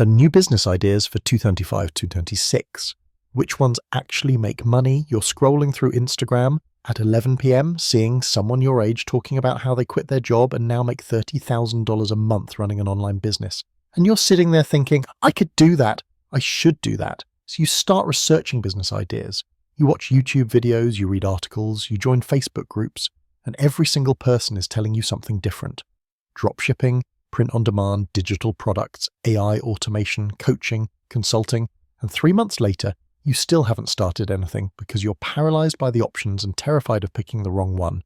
New business ideas for 2025-2026. Which ones actually make money? You're scrolling through Instagram at 11 p.m, seeing someone your age talking about how they quit their job and now make $30,000 a month running an online business. And you're sitting there thinking, I could do that. I should do that. So you start researching business ideas. You watch YouTube videos, you read articles, you join Facebook groups, and every single person is telling you something different. Dropshipping, print-on-demand, digital products, AI automation, coaching, consulting, and 3 months later, you still haven't started anything because you're paralyzed by the options and terrified of picking the wrong one.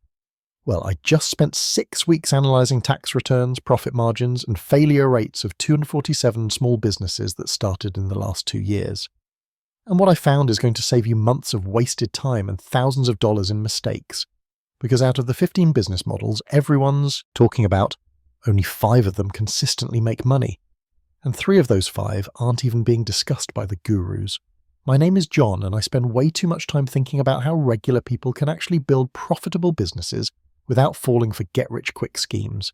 Well, I just spent 6 weeks analyzing tax returns, profit margins, and failure rates of 247 small businesses that started in the last 2 years. And what I found is going to save you months of wasted time and thousands of dollars in mistakes. Because out of the 15 business models everyone's talking about, only 5 of them consistently make money. And 3 of those 5 aren't even being discussed by the gurus. My name is John, and I spend way too much time thinking about how regular people can actually build profitable businesses without falling for get-rich-quick schemes.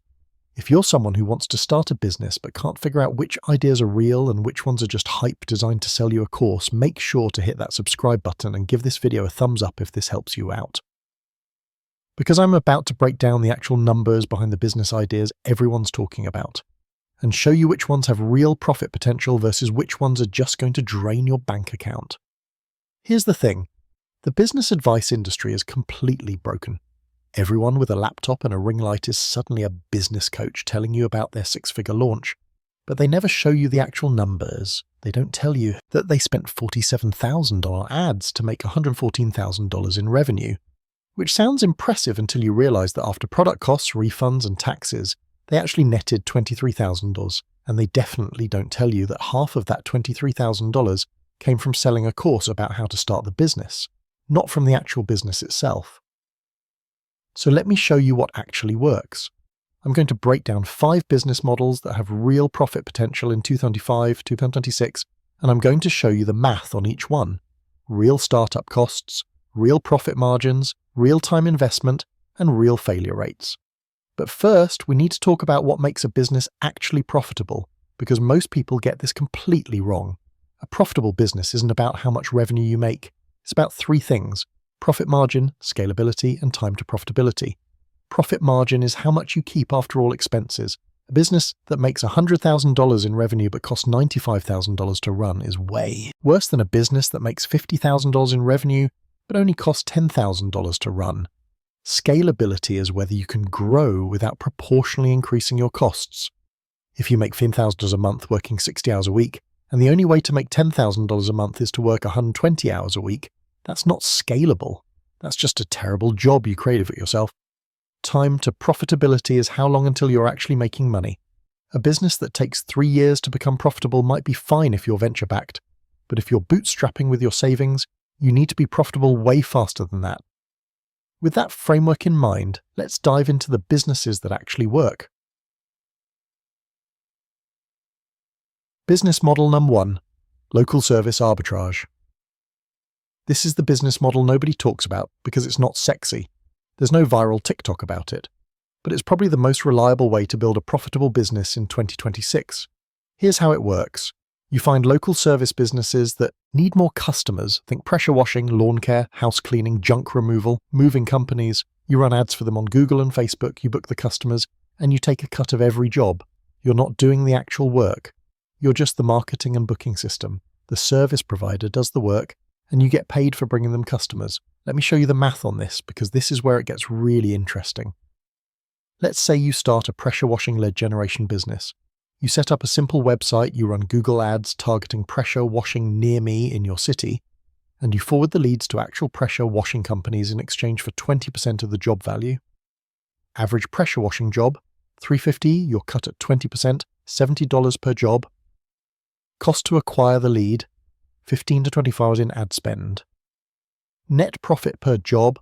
If you're someone who wants to start a business but can't figure out which ideas are real and which ones are just hype designed to sell you a course, make sure to hit that subscribe button and give this video a thumbs up if this helps you out. Because I'm about to break down the actual numbers behind the business ideas everyone's talking about, and show you which ones have real profit potential versus which ones are just going to drain your bank account. Here's the thing. The business advice industry is completely broken. Everyone with a laptop and a ring light is suddenly a business coach telling you about their 6-figure launch, but they never show you the actual numbers. They don't tell you that they spent $47,000 on ads to make $114,000 in revenue, which sounds impressive until you realize that after product costs, refunds, and taxes, they actually netted $23,000, and they definitely don't tell you that half of that $23,000 came from selling a course about how to start the business, not from the actual business itself. So let me show you what actually works. I'm going to break down 5 business models that have real profit potential in 2025-2026, and I'm going to show you the math on each one. Real startup costs, real profit margins, real time investment, and real failure rates. But first, we need to talk about what makes a business actually profitable, because most people get this completely wrong. A profitable business isn't about how much revenue you make. It's about 3 things: profit margin, scalability, and time to profitability. Profit margin is how much you keep after all expenses. A business that makes $100,000 in revenue but costs $95,000 to run is way worse than a business that makes $50,000 in revenue but only costs $10,000 to run. Scalability is whether you can grow without proportionally increasing your costs. If you make $15,000 a month working 60 hours a week, and the only way to make $10,000 a month is to work 120 hours a week, that's not scalable. That's just a terrible job you created for yourself. Time to profitability is how long until you're actually making money. A business that takes 3 years to become profitable might be fine if you're venture-backed, but if you're bootstrapping with your savings, you need to be profitable way faster than that. With that framework in mind, let's dive into the businesses that actually work. Business model number 1, local service arbitrage. This is the business model nobody talks about because it's not sexy. There's no viral TikTok about it, but it's probably the most reliable way to build a profitable business in 2026. Here's how it works. You find local service businesses that need more customers. Think pressure washing, lawn care, house cleaning, junk removal, moving companies. You run ads for them on Google and Facebook, you book the customers, and you take a cut of every job. You're not doing the actual work. You're just the marketing and booking system. The service provider does the work, and you get paid for bringing them customers. Let me show you the math on this, because this is where it gets really interesting. Let's say you start a pressure washing lead generation business. You set up a simple website, you run Google ads targeting pressure washing near me in your city, and you forward the leads to actual pressure washing companies in exchange for 20% of the job value. Average pressure washing job, $350, you're cut at 20%, $70 per job. Cost to acquire the lead, 15 to 24 hours in ad spend. Net profit per job,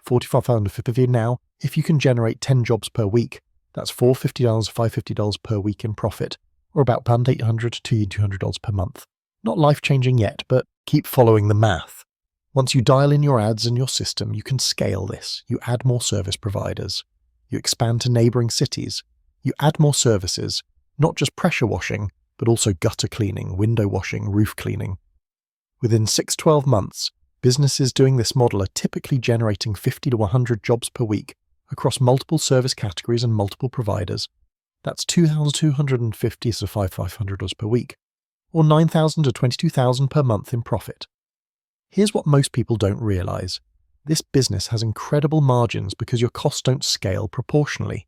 $4,550 now. If you can generate 10 jobs per week, that's $450, $550 per week in profit, or about $800 to $200 per month. Not life-changing yet, but keep following the math. Once you dial in your ads and your system, you can scale this. You add more service providers. You expand to neighboring cities. You add more services, not just pressure washing, but also gutter cleaning, window washing, roof cleaning. Within 6-12 months, businesses doing this model are typically generating 50 to 100 jobs per week across multiple service categories and multiple providers. That's 2,250 to 5,500 per week, or 9,000 to 22,000 per month in profit. Here's what most people don't realize. This business has incredible margins because your costs don't scale proportionally.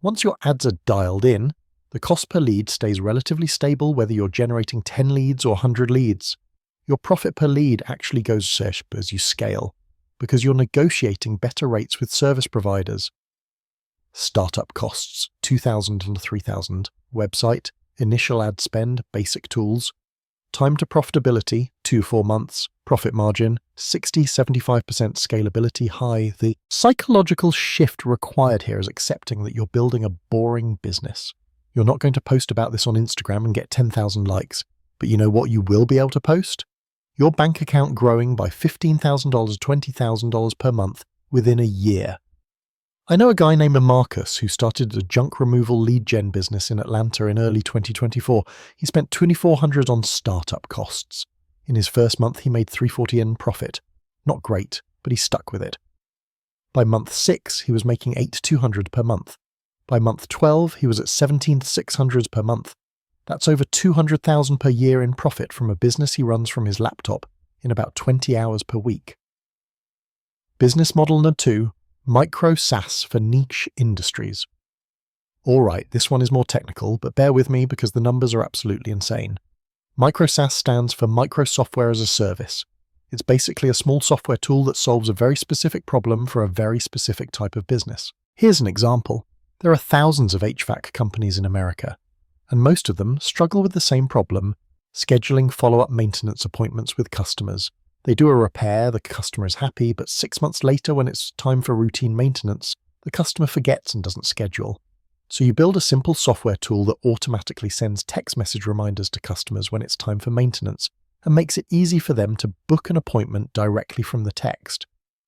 Once your ads are dialed in, the cost per lead stays relatively stable whether you're generating 10 leads or 100 leads. Your profit per lead actually goes up as you scale, because you're negotiating better rates with service providers. Startup costs, 2,000 and 3,000. Website, initial ad spend, basic tools. Time to profitability, 2-4 months. Profit margin, 60-75% scalability high. The psychological shift required here is accepting that you're building a boring business. You're not going to post about this on Instagram and get 10,000 likes. But you know what you will be able to post? Your bank account growing by $15,000 to $20,000 per month within a year. I know a guy named Marcus who started a junk removal lead gen business in Atlanta in early 2024. He spent $2,400 on startup costs. In his first month, he made $340 in profit. Not great, but he stuck with it. By month 6, he was making $8,200 per month. By month 12, he was at $17,600 per month. That's over $200,000 per year in profit from a business he runs from his laptop in about 20 hours per week. Business model number 2, micro SaaS for niche industries. Alright, this one is more technical, but bear with me because the numbers are absolutely insane. Micro SaaS stands for Micro Software as a Service. It's basically a small software tool that solves a very specific problem for a very specific type of business. Here's an example. There are thousands of HVAC companies in America, and most of them struggle with the same problem, scheduling follow-up maintenance appointments with customers. They do a repair, the customer is happy, but 6 months later when it's time for routine maintenance, the customer forgets and doesn't schedule. So you build a simple software tool that automatically sends text message reminders to customers when it's time for maintenance and makes it easy for them to book an appointment directly from the text.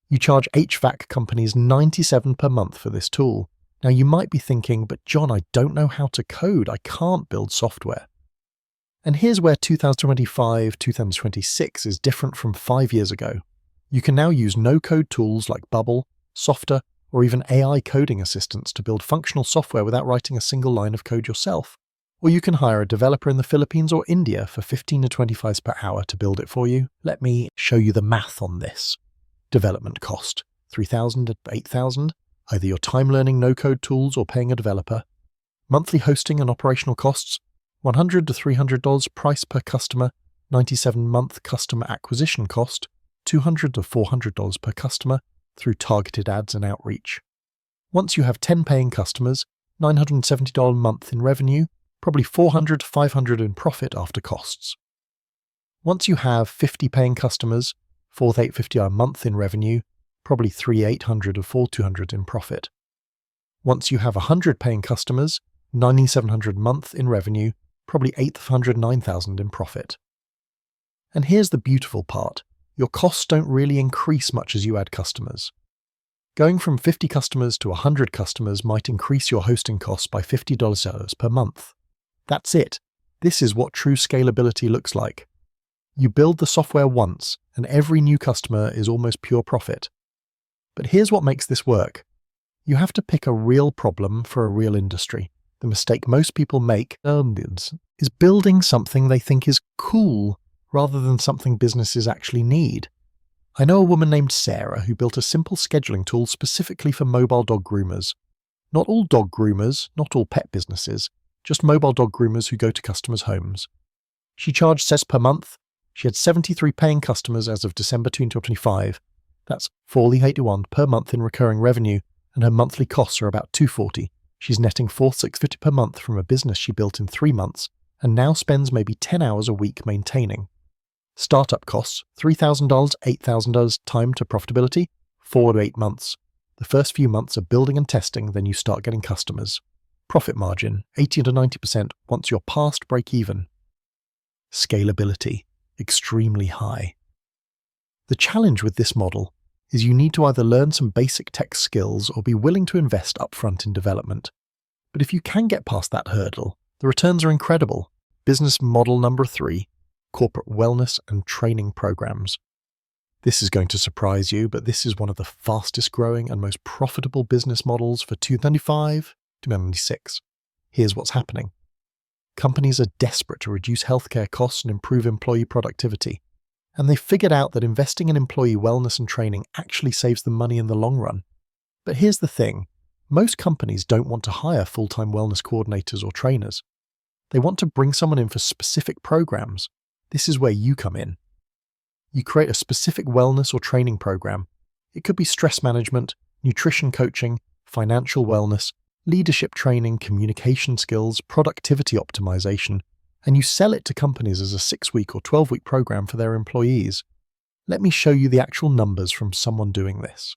You charge HVAC companies $97 per month for this tool. Now you might be thinking, but John, I don't know how to code, I can't build software. And here's where 2025, 2026 is different from 5 years ago. You can now use no-code tools like Bubble, Softer, or even AI coding assistants to build functional software without writing a single line of code yourself. Or you can hire a developer in the Philippines or India for 15 to 25 per hour to build it for you. Let me show you the math on this. Development cost, 3,000 to 8,000, either your time learning no-code tools or paying a developer. Monthly hosting and operational costs, $100 to $300 price per customer, 97-month customer acquisition cost, $200 to $400 per customer through targeted ads and outreach. Once you have 10 paying customers, $970 a month in revenue, probably $400 to $500 in profit after costs. Once you have 50 paying customers, $4,850 a month in revenue, probably $3,800 or $4,200 in profit. Once you have 100 paying customers, $9,700 a month in revenue, probably $8,500, $9,000 in profit. And here's the beautiful part. Your costs don't really increase much as you add customers. Going from 50 customers to 100 customers might increase your hosting costs by $50 per month. That's it. This is what true scalability looks like. You build the software once, and every new customer is almost pure profit. But here's what makes this work. You have to pick a real problem for a real industry. The mistake most people make is building something they think is cool rather than something businesses actually need. I know a woman named Sarah who built a simple scheduling tool specifically for mobile dog groomers. Not all dog groomers, not all pet businesses, just mobile dog groomers who go to customers' homes. She charged $6 per month. She had 73 paying customers as of December 2025. That's $4,881 per month in recurring revenue, and her monthly costs are about $240. She's netting $4,650 per month from a business she built in 3 months and now spends maybe 10 hours a week maintaining. Startup costs, $3,000, $8,000 time to profitability, 4 to 8 months. The first few months are building and testing, then you start getting customers. Profit margin, 80 to 90% once you're past break even. Scalability, extremely high. The challenge with this model is you need to either learn some basic tech skills or be willing to invest upfront in development. But if you can get past that hurdle, the returns are incredible. Business model number 3, corporate wellness and training programs. This is going to surprise you, but this is one of the fastest growing and most profitable business models for 2025 to 2026. Here's what's happening. Companies are desperate to reduce healthcare costs and improve employee productivity, and they've figured out that investing in employee wellness and training actually saves them money in the long run. But here's the thing. Most companies don't want to hire full-time wellness coordinators or trainers. They want to bring someone in for specific programs. This is where you come in. You create a specific wellness or training program. It could be stress management, nutrition coaching, financial wellness, leadership training, communication skills, productivity optimization, and you sell it to companies as a 6-week or 12-week program for their employees. Let me show you the actual numbers from someone doing this.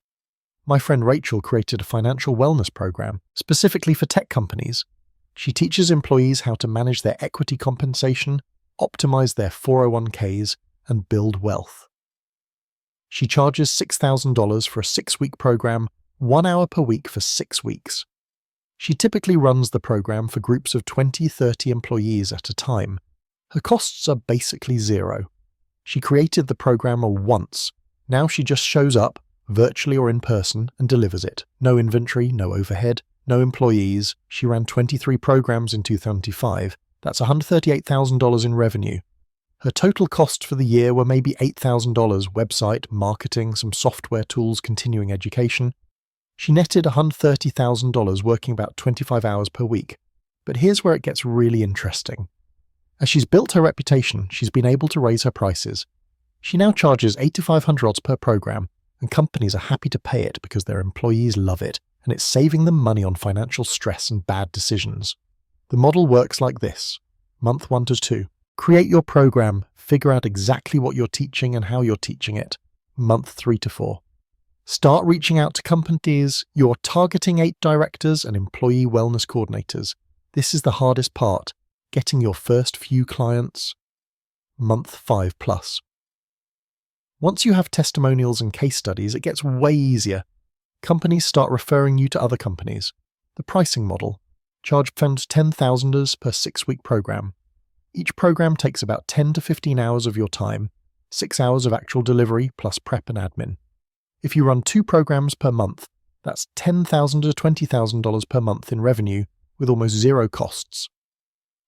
My friend Rachel created a financial wellness program specifically for tech companies. She teaches employees how to manage their equity compensation, optimize their 401ks, and build wealth. She charges $6,000 for a 6-week program, 1 hour per week for 6 weeks. She typically runs the program for groups of 20-30 employees at a time. Her costs are basically zero. She created the program once. Now she just shows up, virtually or in person, and delivers it. No inventory, no overhead, no employees. She ran 23 programs in 2025. That's $138,000 in revenue. Her total costs for the year were maybe $8,000, website, marketing, some software tools, continuing education. She netted $130,000 working about 25 hours per week. But here's where it gets really interesting. As she's built her reputation, she's been able to raise her prices. She now charges $8,500 per program, and companies are happy to pay it because their employees love it, and it's saving them money on financial stress and bad decisions. The model works like this. Month 1 to 2. Create your program, figure out exactly what you're teaching and how you're teaching it. Month 3 to 4. Start reaching out to companies. You're targeting 8 directors and employee wellness coordinators. This is the hardest part, getting your first few clients. Month 5 plus. Once you have testimonials and case studies, it gets way easier. Companies start referring you to other companies. The pricing model. Charge $10,000 per 6-week program. Each program takes about 10 to 15 hours of your time, 6 hours of actual delivery plus prep and admin. If you run 2 programs per month, that's $10,000 to $20,000 per month in revenue with almost zero costs.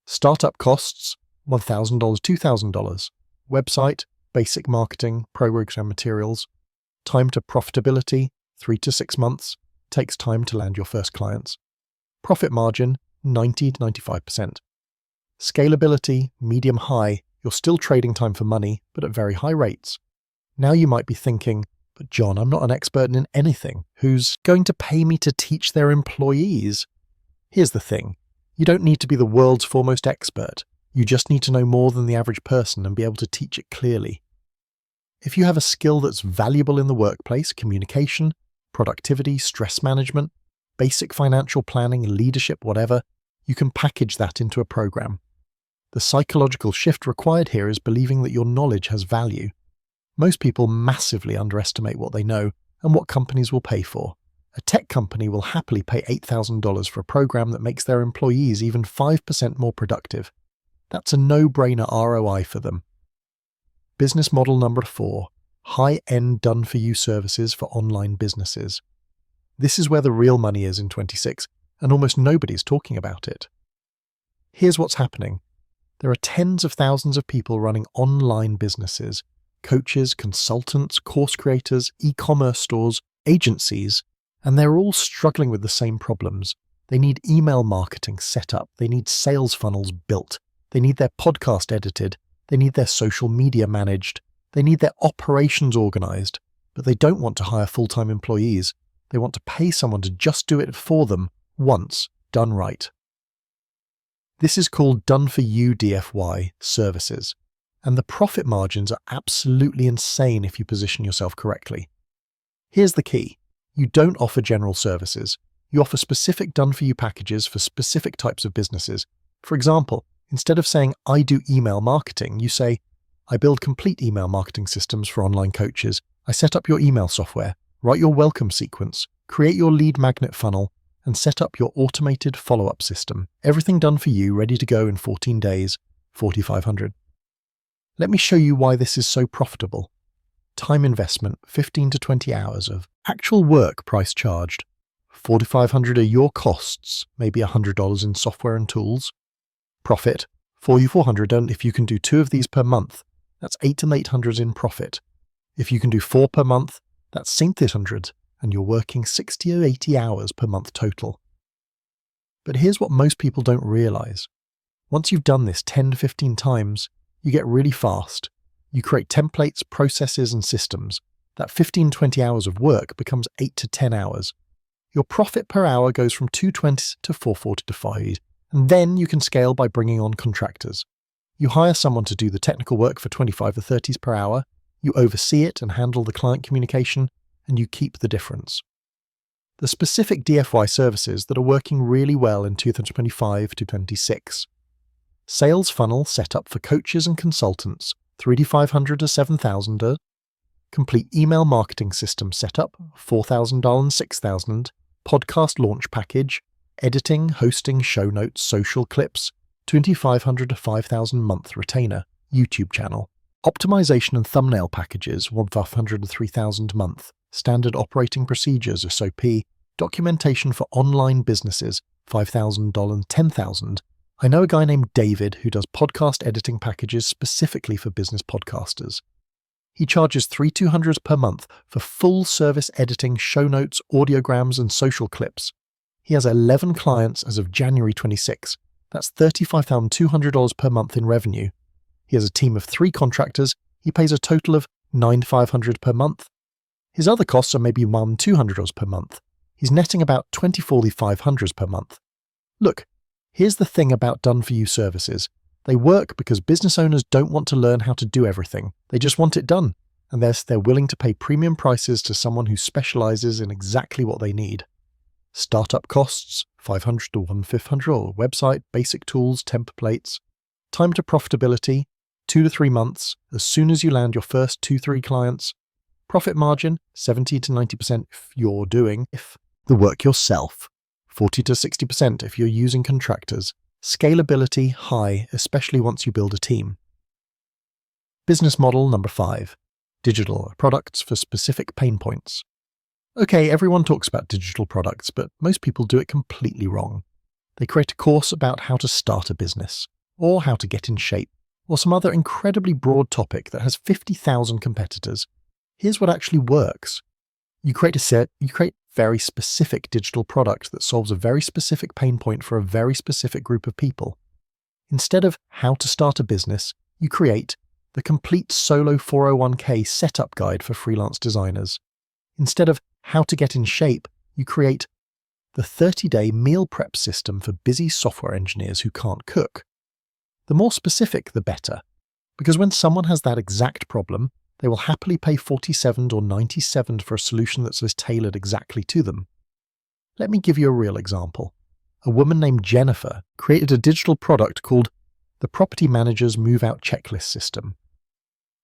Startup costs, $1,000, $2,000. Website, basic marketing, program materials. Time to profitability, 3 to 6 months. Takes time to land your first clients. Profit margin, 90 to 95%. Scalability, medium-high. You're still trading time for money, but at very high rates. Now you might be thinking, but John, I'm not an expert in anything. Who's going to pay me to teach their employees? Here's the thing. You don't need to be the world's foremost expert. You just need to know more than the average person and be able to teach it clearly. If you have a skill that's valuable in the workplace, communication, productivity, stress management, basic financial planning, leadership, whatever, you can package that into a program. The psychological shift required here is believing that your knowledge has value. Most people massively underestimate what they know and what companies will pay for. A tech company will happily pay $8,000 for a program that makes their employees even 5% more productive. That's a no-brainer ROI for them. Business model number 4, high-end done-for-you services for online businesses. This is where the real money is in 26, and almost nobody's talking about it. Here's what's happening. There are tens of thousands of people running online businesses, coaches, consultants, course creators, e-commerce stores, agencies, and they're all struggling with the same problems. They need email marketing set up, they need sales funnels built, they need their podcast edited, they need their social media managed, they need their operations organized, but they don't want to hire full-time employees. They want to pay someone to just do it for them once, done right. This is called done-for-you DFY services, and the profit margins are absolutely insane if you position yourself correctly. Here's the key. You don't offer general services. You offer specific done-for-you packages for specific types of businesses. For example, instead of saying, I do email marketing, you say, I build complete email marketing systems for online coaches. I set up your email software, write your welcome sequence, create your lead magnet funnel, and set up your automated follow-up system. Everything done for you, ready to go in 14 days, $4,500. Let me show you why this is so profitable. Time investment, 15 to 20 hours of actual work price charged. $4,500 are your costs, maybe $100 in software and tools. Profit, $4,400, and if you can do 2 of these per month, that's $8,800 in profit. If you can do 4 per month, that's $6,800, and you're working 60 or 80 hours per month total. But here's what most people don't realize. Once you've done this 10 to 15 times, you get really fast. You create templates, processes, and systems. That 15-20 hours of work becomes 8 to 10 hours. Your profit per hour goes from $220 to $440 to $580, and then you can scale by bringing on contractors. You hire someone to do the technical work for $25 or $30 per hour, you oversee it and handle the client communication, and you keep the difference. The specific DFY services that are working really well in 2025 to 26. Sales funnel set up for coaches and consultants, $3,500 to $7,000. Complete email marketing system setup, $4,000 and $6,000. Podcast launch package, editing, hosting, show notes, social clips, $2,500 to $5,000 month retainer, YouTube channel. Optimization and thumbnail packages, $1,500 to $3,000 month. Standard operating procedures, SOP. Documentation for online businesses, $5,000 and $10,000. I know a guy named David who does podcast editing packages specifically for business podcasters. He charges $3,200 per month for full service editing, show notes, audiograms, and social clips. He has 11 clients as of January 26. That's $35,200 per month in revenue. He has a team of 3 contractors. He pays a total of $9,500 per month. His other costs are maybe $1,200 per month. He's netting about $24,500 per month. Look, here's the thing about done-for-you services. They work because business owners don't want to learn how to do everything. They just want it done, and they're willing to pay premium prices to someone who specializes in exactly what they need. Startup costs, $500 to $1,500, or website, basic tools, templates. Time to profitability, 2 to 3 months, as soon as you land your first 2-3 clients. Profit margin, 70 to 90% if you're doing the work yourself. 40 to 60% if you're using contractors. Scalability high, especially once you build a team. Business model number 5. Digital products for specific pain points. Okay, everyone talks about digital products, but most people do it completely wrong. They create a course about how to start a business, or how to get in shape, or some other incredibly broad topic that has 50,000 competitors. Here's what actually works. You create very specific digital product that solves a very specific pain point for a very specific group of people. Instead of how to start a business, you create the complete solo 401k setup guide for freelance designers. Instead of how to get in shape, you create the 30-day meal prep system for busy software engineers who can't cook. The more specific, the better, because when someone has that exact problem, they will happily pay $47 or $97 for a solution that's tailored exactly to them. Let me give you a real example. A woman named Jennifer created a digital product called the Property Manager's Move-Out Checklist System.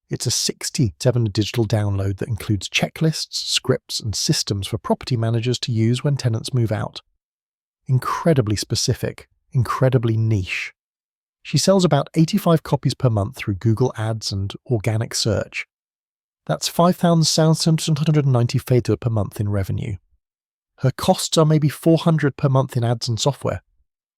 It's a 67 digital download that includes checklists, scripts, and systems for property managers to use when tenants move out. Incredibly specific, incredibly niche. She sells about 85 copies per month through Google Ads and organic search. That's $5,790 per month in revenue. Her costs are maybe $400 per month in ads and software.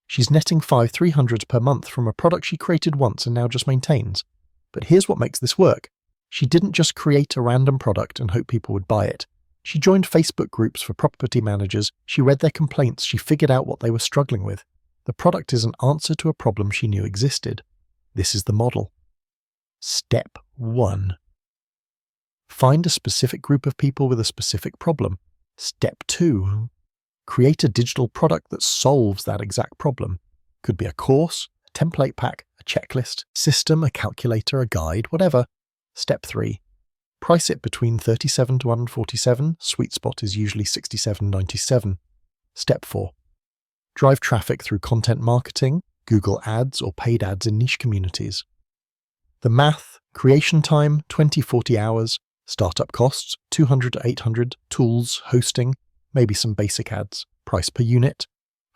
She's netting $5,300 per month from a product she created once and now just maintains. But here's what makes this work. She didn't just create a random product and hope people would buy it. She joined Facebook groups for property managers, she read their complaints, she figured out what they were struggling with. The product is an answer to a problem she knew existed. This is the model. Step 1. Find a specific group of people with a specific problem. Step 2. Create a digital product that solves that exact problem. Could be a course, a template pack, a checklist, system, a calculator, a guide, whatever. Step 3. Price it between $37 to $147. Sweet spot is usually $67.97. Step 4. Drive traffic through content marketing, Google Ads, or paid ads in niche communities. The math: creation time, 20-40 hours. Startup costs, $200 to $800, tools, hosting, maybe some basic ads. Price per unit,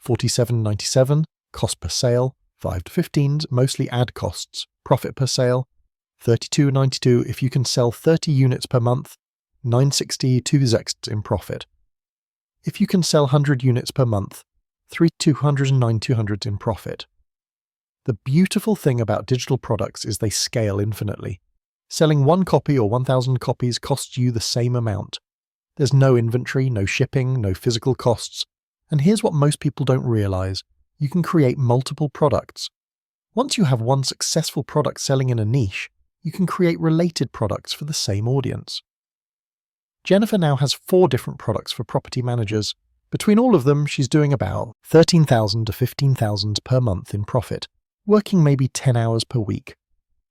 $47.97, cost per sale, 5 to 15's mostly ad costs, profit per sale, 32.92 if you can sell 30 units per month, 9.60 2x in profit. If you can sell 100 units per month, 3,200 and 9,200 in profit. The beautiful thing about digital products is they scale infinitely. Selling 1 copy or 1,000 copies costs you the same amount. There's no inventory, no shipping, no physical costs. And here's what most people don't realize. You can create multiple products. Once you have one successful product selling in a niche, you can create related products for the same audience. Jennifer now has 4 different products for property managers. Between all of them, she's doing about 13,000 to 15,000 per month in profit, working maybe 10 hours per week.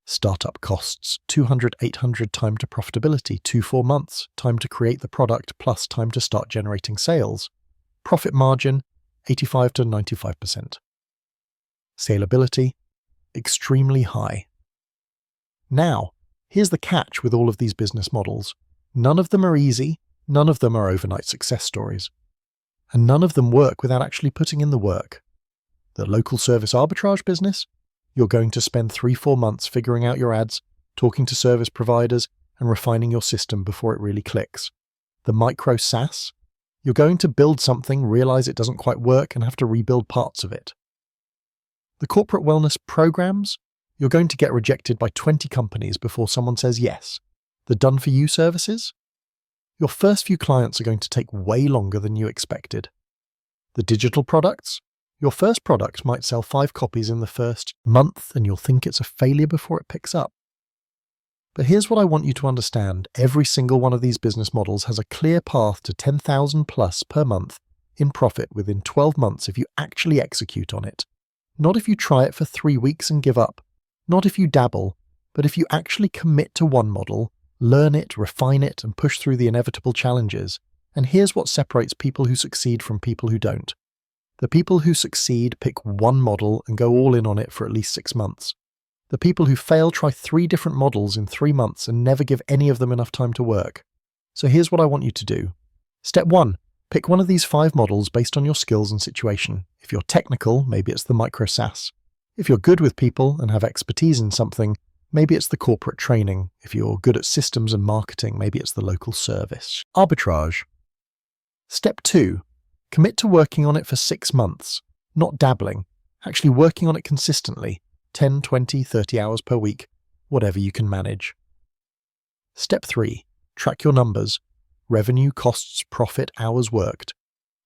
Startup costs 200-800 time to profitability, 2-4 months, time to create the product plus time to start generating sales. Profit margin 85 to 95%. Scalability extremely high. Now, here's the catch with all of these business models. None of them are easy, none of them are overnight success stories. And none of them work without actually putting in the work. The local service arbitrage business? You're going to spend 3-4 months figuring out your ads, talking to service providers, and refining your system before it really clicks. The micro SaaS? You're going to build something, realize it doesn't quite work, and have to rebuild parts of it. The corporate wellness programs? You're going to get rejected by 20 companies before someone says yes. The done-for-you services? Your first few clients are going to take way longer than you expected. The digital products? Your first product might sell 5 copies in the first month and you'll think it's a failure before it picks up. But here's what I want you to understand. Every single one of these business models has a clear path to 10,000 plus per month in profit within 12 months if you actually execute on it. Not if you try it for 3 weeks and give up. Not if you dabble, but if you actually commit to one model, learn it, refine it, and push through the inevitable challenges. And here's what separates people who succeed from people who don't. The people who succeed pick one model and go all in on it for at least 6 months. The people who fail try 3 different models in 3 months and never give any of them enough time to work. So here's what I want you to do. Step 1. Pick one of these 5 models based on your skills and situation. If you're technical, maybe it's the micro SaaS. If you're good with people and have expertise in something, maybe it's the corporate training. If you're good at systems and marketing, maybe it's the local service. Arbitrage. Step 2. Commit to working on it for 6 months, not dabbling, actually working on it consistently, 10, 20, 30 hours per week, whatever you can manage. Step 3. Track your numbers. Revenue, costs, profit, hours worked.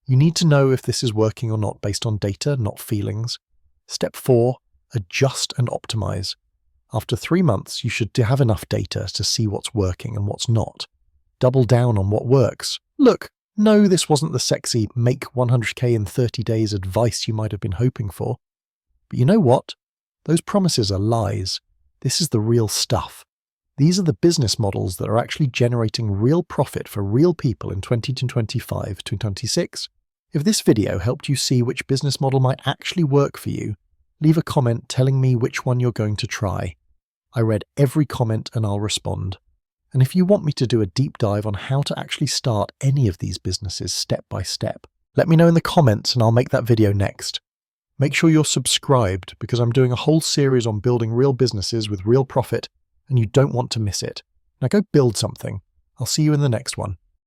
You need to know if this is working or not based on data, not feelings. Step 4. Adjust and optimize. After 3 months, you should have enough data to see what's working and what's not. Double down on what works. Look, no, this wasn't the sexy make 100k in 30 days advice you might have been hoping for. But you know what? Those promises are lies. This is the real stuff. These are the business models that are actually generating real profit for real people in 2025 to 26. If this video helped you see which business model might actually work for you, leave a comment telling me which one you're going to try. I read every comment and I'll respond. And if you want me to do a deep dive on how to actually start any of these businesses step by step, let me know in the comments and I'll make that video next. Make sure you're subscribed because I'm doing a whole series on building real businesses with real profit and you don't want to miss it. Now go build something. I'll see you in the next one.